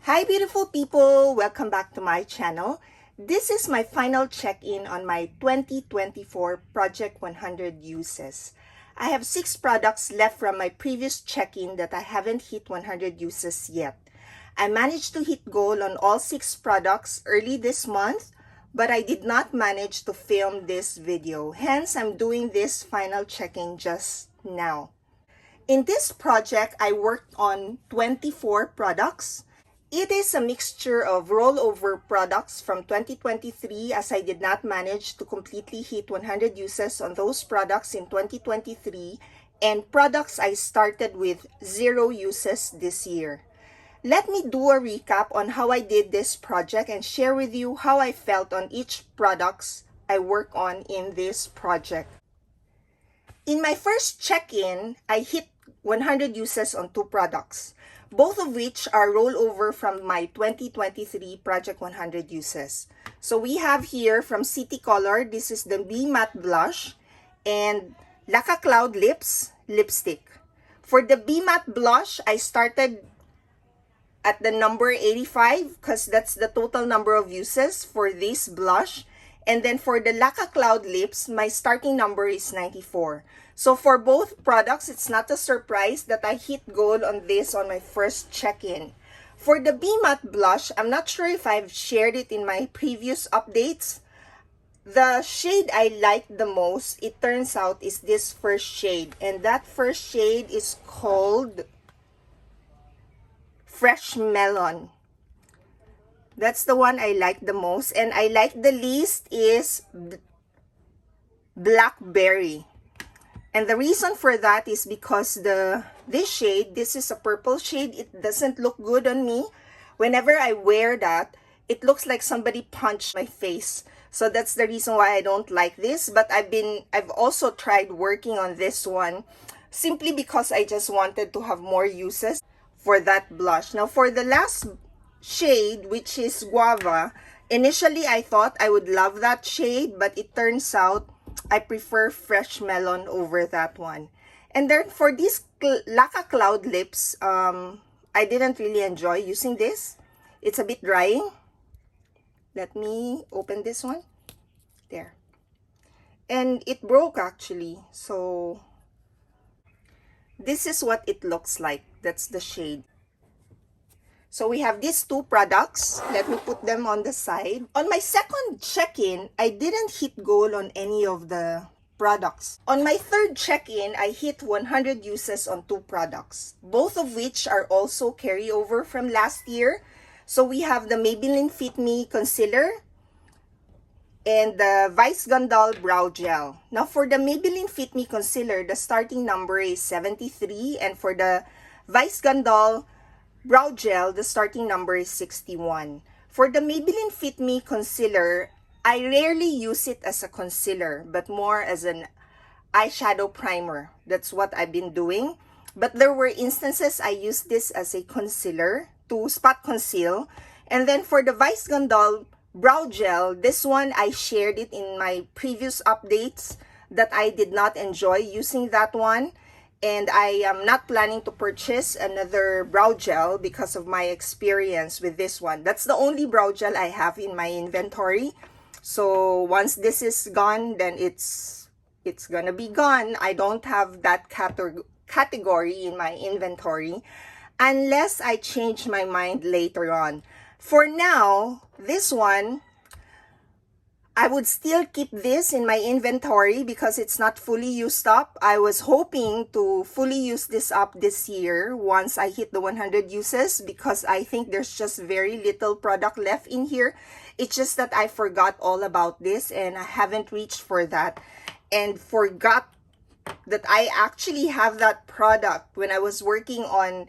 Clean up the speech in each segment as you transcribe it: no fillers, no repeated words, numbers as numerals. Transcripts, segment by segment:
Hi beautiful people! Welcome back to my channel. This is my final check-in on my 2024 Project 100 uses. I have 6 products left from my previous check-in that I haven't hit 100 uses yet. I managed to hit goal on all 6 products early this month, but I did not manage to film this video. Hence, I'm doing this final check-in just now. In this project, I worked on 24 products. It is a mixture of rollover products from 2023 as I did not manage to completely hit 100 uses on those products in 2023 and products I started with 0 uses this year. Let me do a recap on how I did this project and share with you how I felt on each products I work on in this project. In my first check-in, I hit 100 uses on 2 products, both of which are rollover from my 2023 Project 100 uses. So we have here from City Color, this is the Be Matte Blush and Laka Cloud Lips Lipstick. For the Be Matte Blush, I started at the number 85 because that's the total number of uses for this blush. And then for the Laka Cloud Lips, my starting number is 94. So for both products, it's not a surprise that I hit gold on this on my first check-in. For the Be Matte Blush, I'm not sure if I've shared it in my previous updates. The shade I liked the most, it turns out, is this first shade. And that first shade is called Fresh Melon. That's the one I like the most. And I like the least is Blackberry. And the reason for that is because this shade, this is a purple shade, it doesn't look good on me. Whenever I wear that, it looks like somebody punched my face. So that's the reason why I don't like this. But I've also tried working on this one simply because I just wanted to have more uses for that blush. Now for the last shade, which is Guava, initially I thought I would love that shade, but it turns out I prefer Fresh Melon over that one. And then for this Laka Cloud Lips, I didn't really enjoy using this. It's a bit drying. Let me open this one. There. And it broke actually. So this is what it looks like. That's the shade. So we have these 2 products. Let me put them on the side. On my second check-in, I didn't hit goal on any of the products. On my third check-in, I hit 100 uses on 2 products, both of which are also carryover from last year. So we have the Maybelline Fit Me Concealer and the Vice Gandal Brow Gel. Now for the Maybelline Fit Me Concealer, the starting number is 73, and for the Vice Gandal Brow Gel, the starting number is 61. For the Maybelline Fit Me Concealer, I rarely use it as a concealer, but more as an eyeshadow primer. That's what I've been doing. But there were instances I used this as a concealer to spot conceal. And then for the Vice Gandal Brow Gel, this one I shared it in my previous updates that I did not enjoy using that one. And I am not planning to purchase another brow gel because of my experience with this one. That's the only brow gel I have in my inventory. So once this is gone, then it's gonna be gone. I don't have that category in my inventory unless I change my mind later on. For now, this one, I would still keep this in my inventory because it's not fully used up. I was hoping to fully use this up this year once I hit the 100 uses because I think there's just very little product left in here. It's just that I forgot all about this and I haven't reached for that and forgot that I actually have that product when I was working on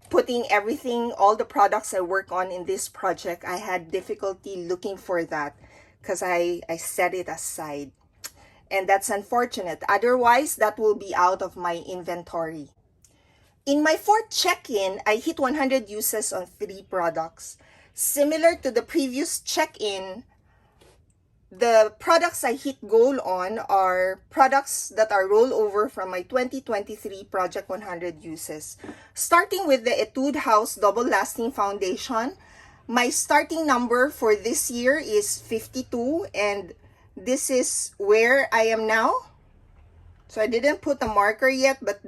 putting everything, all the products I work on in this project. I had difficulty looking for that because I set it aside, and that's unfortunate. Otherwise, that will be out of my inventory. In my fourth check-in, I hit 100 uses on 3 products. Similar to the previous check-in, the products I hit gold on are products that are rollover from my 2023 Project 100 uses. Starting with the Etude House Double Lasting Foundation, my starting number for this year is 52, and this is where I am now. So I didn't put a marker yet, but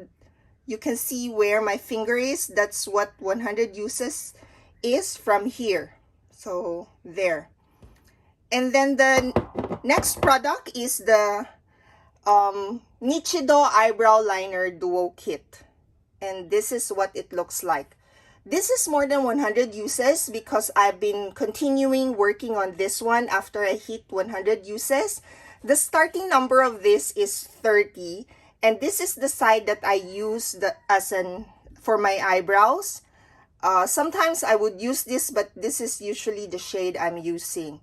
you can see where my finger is. That's what 100 uses is from here. So there. And then the next product is the Nichido Eyebrow Liner Duo Kit. And this is what it looks like. This is more than 100 uses because I've been continuing working on this one after I hit 100 uses. The starting number of this is 30. And this is the side that I use for my eyebrows. Sometimes I would use this, but this is usually the shade I'm using.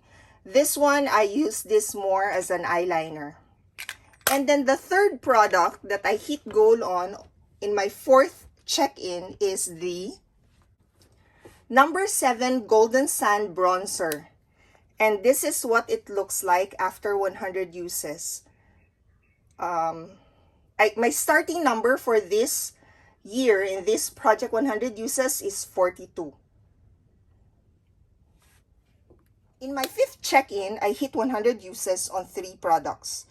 This one, I use this more as an eyeliner. And then the third product that I hit gold on in my fourth check-in is the number 7 Golden Sand Bronzer. And this is what it looks like after 100 uses. My starting number for this year in this Project 100 uses is 42. In my fifth check-in, I hit 100 uses on 3 products.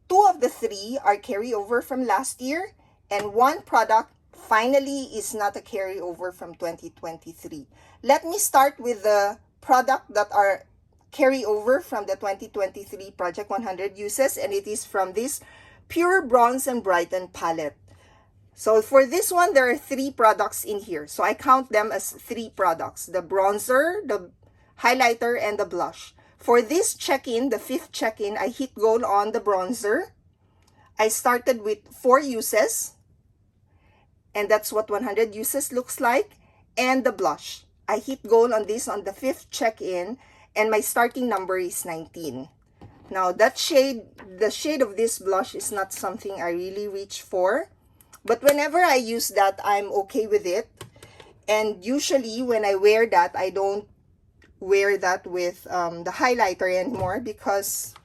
2 of the 3 are carryover from last year, and 1 product finally is not a carryover from 2023. Let me start with the product that are carryover from the 2023 Project 100 uses, and it is from this Pure Bronze and Brighten palette. So for this one, there are 3 products in here. So I count them as 3 products: the bronzer, the highlighter, and the blush. For this check-in, the 5th check-in, I hit gold on the bronzer. I started with 4 uses, and that's what 100 uses looks like. And the blush, I hit gold on this on the 5th check-in, and my starting number is 19. Now that shade, the shade of this blush is not something I really reach for, but whenever I use that, I'm okay with it. And usually when I wear that, I don't wear that with the highlighter anymore because,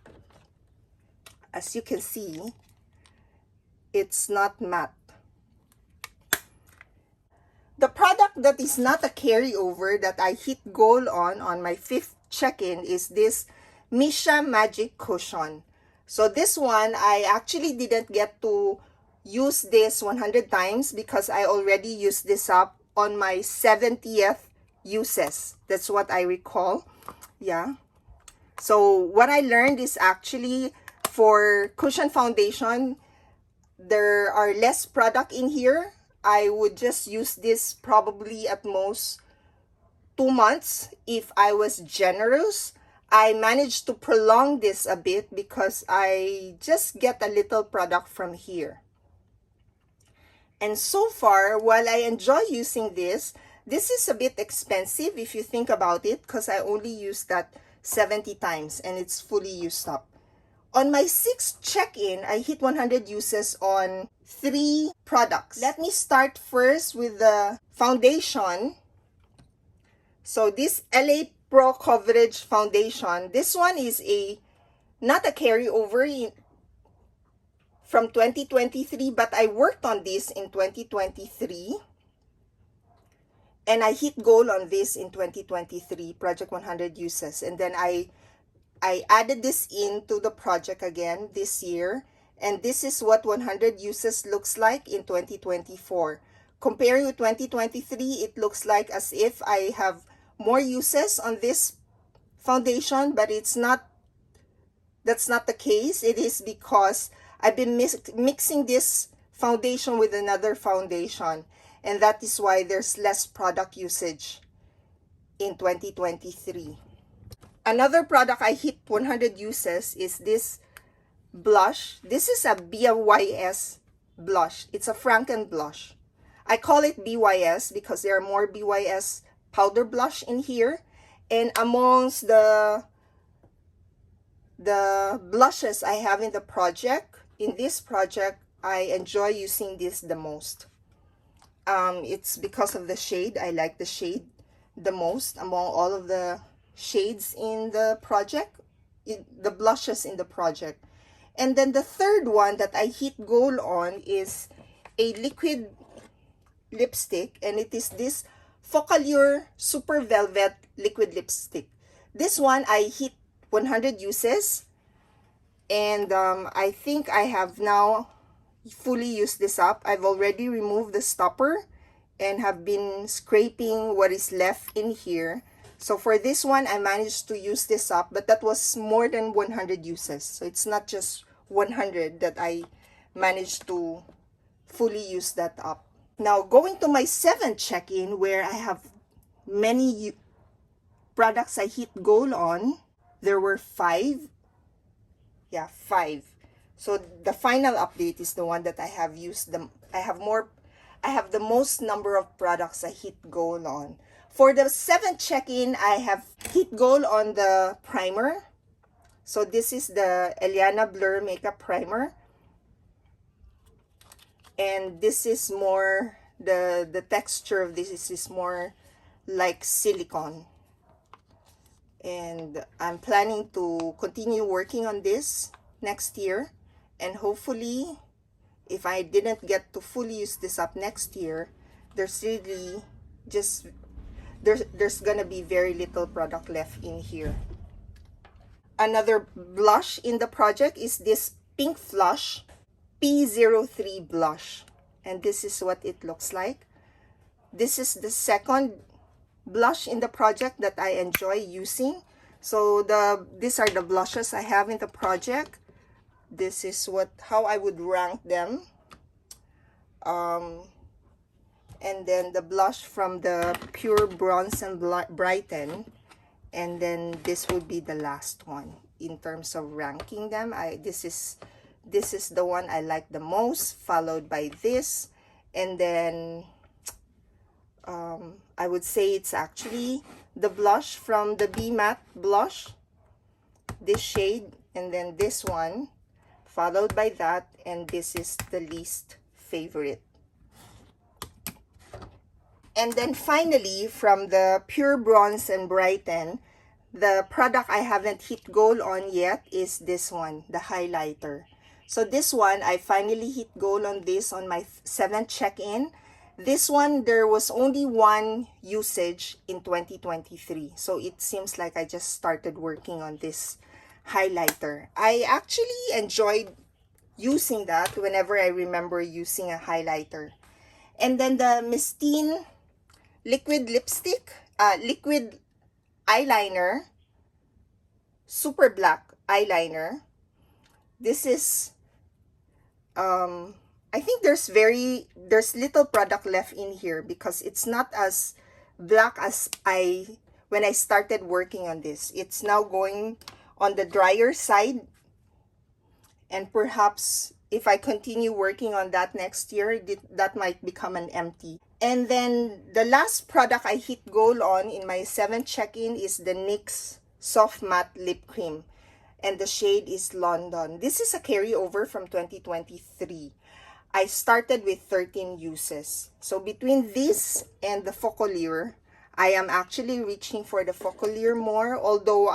as you can see, it's not matte. The product that is not a carryover that I hit gold on my 5th check-in is this Misha Magic Cushion. So this one, I actually didn't get to use this 100 times because I already used this up on my 70th uses. That's what I recall. Yeah. So what I learned is actually for cushion foundation, there are less product in here. I would just use this probably at most 2 months if I was generous. I managed to prolong this a bit because I just get a little product from here. And so far, while I enjoy using this is a bit expensive if you think about it because I only used that 70 times and it's fully used up. On my 6th check-in, I hit 100 uses on 3 products. Let me start first with the foundation. So this LA Pro Coverage Foundation, this one is not a carryover from 2023, but I worked on this in 2023. And I hit gold on this in 2023, Project 100 uses. And then I added this into the project again this year. And this is what 100 uses looks like in 2024. Comparing with 2023, it looks like as if I have more uses on this foundation, but that's not the case. It is because I've been mixing this foundation with another foundation. And that is why there's less product usage in 2023. Another product I hit 100 uses is this blush. This is a BYS blush. It's a Franken blush. I call it BYS because there are more BYS powder blush in here. And amongst the blushes I have in the project, in this project, I enjoy using this the most. It's because of the shade. I like the shade the most among all of the shades in the project. the blushes in the project. And then the third one that I hit gold on is a liquid lipstick, and it is this Focallure Super Velvet liquid lipstick. This one I hit 100 uses, and I think I have now fully used this up. I've already removed the stopper and have been scraping what is left in here. So for this one, I managed to use this up, but that was more than 100 uses. So it's not just 100 that I managed to fully use that up. Now going to my 7th check-in, where I have many products I hit gold on. There were 5. Yeah, 5. So the final update is the one that I have used them. I have the most number of products I hit gold on. For the 7th check-in, I have hit gold on the primer. So this is the Eliana Blur Makeup Primer. And this is more, the texture of this is more like silicone. And I'm planning to continue working on this next year. And hopefully, if I didn't get to fully use this up next year, there's really just, there's gonna be very little product left in here. Another blush in the project is this Pink Flush P03 blush. And this is what it looks like. This is the second blush in the project that I enjoy using. So these are the blushes I have in the project. This is how I would rank them. And then the blush from the Pure Bronze and Brighten. And then this would be the last one in terms of ranking them. This is the one I like the most, followed by this, and then I would say it's actually the blush from the Be Matte blush, this shade, and then this one, followed by that, and this is the least favorite. And then finally, from the Pure Bronze and Brighten, the product I haven't hit gold on yet is this one, the highlighter. So this one, I finally hit gold on this on my 7th check-in. This one, there was only one usage in 2023. So it seems like I just started working on this highlighter. I actually enjoyed using that whenever I remember using a highlighter. And then the Mistine liquid lipstick, liquid eyeliner, super black eyeliner. This is, I think there's little product left in here because it's not as black as when I started working on this. It's now going on the drier side, and perhaps if I continue working on that next year, that might become an empty. And then the last product I hit gold on in my 7th check-in is the NYX Soft Matte Lip Cream. And the shade is London. This is a carryover from 2023. I started with 13 uses. So between this and the Focallure, I am actually reaching for the Focallure more. Although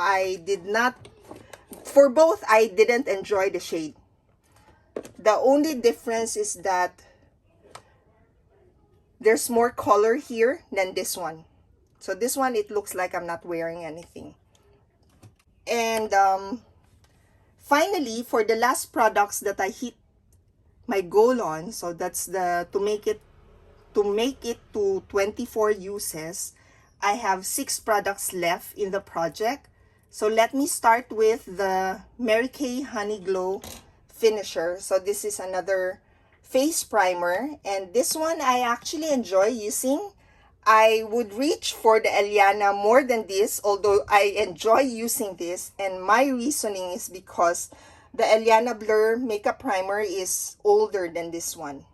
for both, I didn't enjoy the shade. The only difference is that there's more color here than this one. So this one, it looks like I'm not wearing anything. And finally, for the last products that I hit my goal on, so that's to make it to 24 uses, I have 6 products left in the project. So let me start with the Mary Kay Honey Glow Finisher. So this is another face primer, and this one I actually enjoy using. I would reach for the Eliana more than this, although I enjoy using this, and my reasoning is because the Eliana Blur Makeup Primer is older than this one,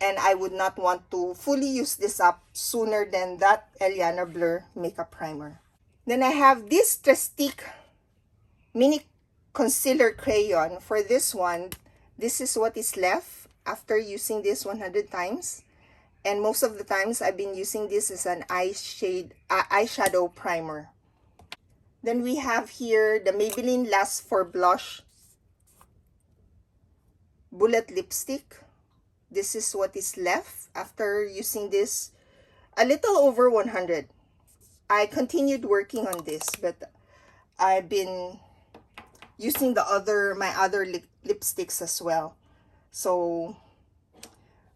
and I would not want to fully use this up sooner than that Eliana Blur Makeup Primer. Then I have this Trestique Mini Concealer Crayon. For this one, this is what is left after using this 100 times. And most of the times I've been using this as an eyeshadow primer. Then we have here the Maybelline Last for Blush Bullet Lipstick. This is what is left after using this a little over 100. I continued working on this, but I've been using my other lipsticks as well. So,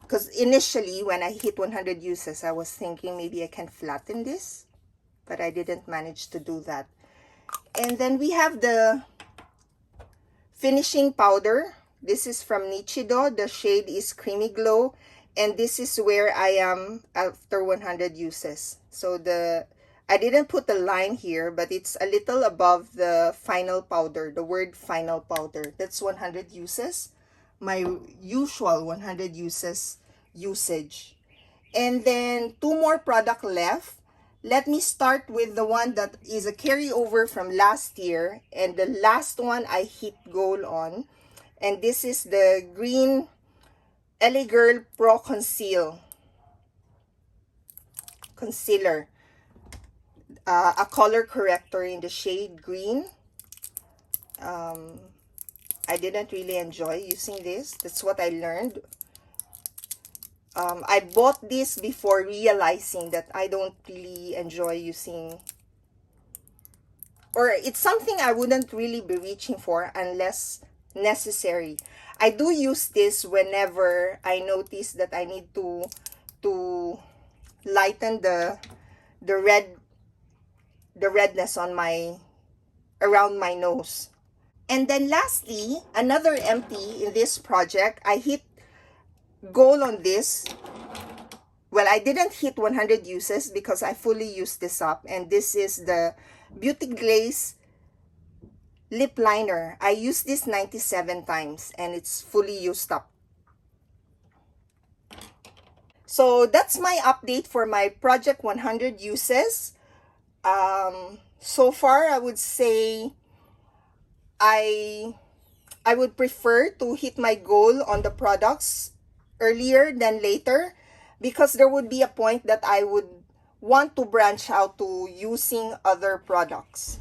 because initially when I hit 100 uses, I was thinking maybe I can flatten this, but I didn't manage to do that. And then we have the finishing powder. This is from Nichido. The shade is Creamy Glow, and this is where I am after 100 uses. So I didn't put the line here, but it's a little above the final powder, the word final powder. That's 100 uses, my usual 100 uses usage. And then 2 more product left. Let me start with the one that is a carryover from last year, and the last one I hit goal on. And this is the green LA Girl Pro Concealer. A color corrector in the shade green. I didn't really enjoy using this. That's what I learned. I bought this before realizing that I don't really enjoy using, or it's something I wouldn't really be reaching for unless necessary. I do use this whenever I notice that I need to lighten the redness on around my nose. And then lastly, another empty in this project. I hit goal on this. Well, I didn't hit 100 uses because I fully used this up, and this is the Beauty Glaze lip liner. I used this 97 times and it's fully used up. So that's my update for my project 100 uses. So far, I would say I would prefer to hit my goal on the products earlier than later, because there would be a point that I would want to branch out to using other products.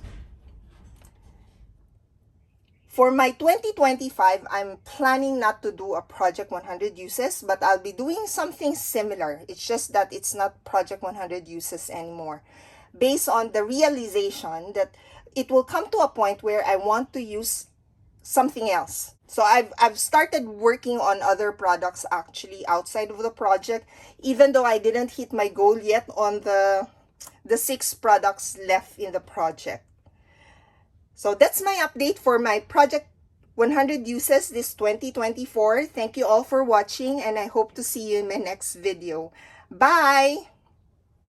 For my 2025, I'm planning not to do a project 100 uses, but I'll be doing something similar. It's just that it's not project 100 uses anymore, based on the realization that it will come to a point where I want to use something else. So I've started working on other products actually outside of the project, even though I didn't hit my goal yet on the 6 products left in the project. So that's my update for my project 100 uses this 2024. Thank you all for watching, and I hope to see you in my next video. Bye!